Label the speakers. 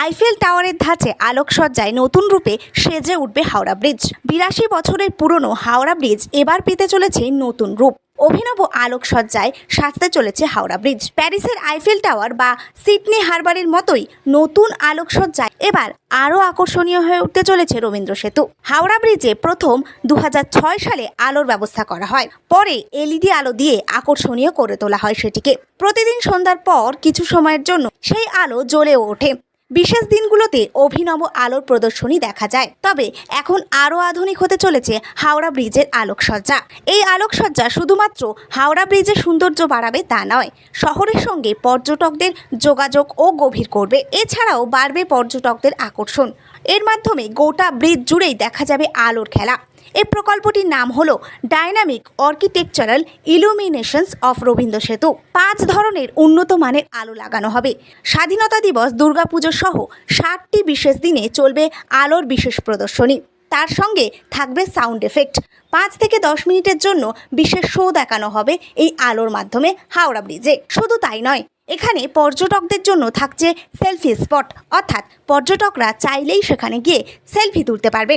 Speaker 1: Eiffel টাওয়ারের ধাঁচে আলোকসজ্জায় নতুন রূপে সেজে উঠবে হাওড়া ব্রিজ। ৮২ বছরের পুরনো হাওড়া ব্রিজ এবার পেতে চলেছে নতুন রূপ। অভিনব আলোকসজ্জায় সাজতে চলেছে হাওড়া ব্রিজ। প্যারিসের আইফেল টাওয়ার বা সিডনি হারবারের মতোই নতুন আলোকসজ্জায় এবার আরও আকর্ষণীয় হয়ে উঠতে চলেছে রবীন্দ্র সেতু। হাওড়া ব্রিজে প্রথম ২০০৬ সালে আলোর ব্যবস্থা করা হয়, পরে এলইডি আলো দিয়ে আকর্ষণীয় করে তোলা হয় সেটিকে। প্রতিদিন সন্ধ্যার পর কিছু সময়ের জন্য সেই আলো জ্বলেও ওঠে। বিশেষ দিনগুলোতে অভিনব আলোর প্রদর্শনী দেখা যায়। তবে এখন আরও আধুনিক হতে চলেছে হাওড়া ব্রিজের আলোকসজ্জা। এই আলোকসজ্জা শুধুমাত্র হাওড়া ব্রিজের সৌন্দর্য বাড়াবে তা নয়, শহরের সঙ্গে পর্যটকদের যোগাযোগ ও গভীর করবে। এছাড়াও বাড়বে পর্যটকদের আকর্ষণ। এর মাধ্যমে গোটা ব্রিজ জুড়েই দেখা যাবে আলোর খেলা। এই প্রকল্পটির নাম হলো ডাইনামিক আর্কিটেকচারাল ইলুমিনেশনস অফ রবীন্দ্র সেতু। 5 ধরনের উন্নত মানের আলো লাগানো হবে। স্বাধীনতা দিবস, দুর্গাপুজো সহ 60টি বিশেষ দিনে চলবে আলোর বিশেষ প্রদর্শনী। তার সঙ্গে থাকবে সাউন্ড এফেক্ট। 5 থেকে 10 মিনিটের জন্য বিশেষ শো দেখানো হবে এই আলোর মাধ্যমে হাওড়া ব্রিজে। শুধু তাই নয়, এখানে পর্যটকদের জন্য থাকছে সেলফি স্পট, অর্থাৎ পর্যটকরা চাইলেই সেখানে গিয়ে সেলফি তুলতে পারবেন।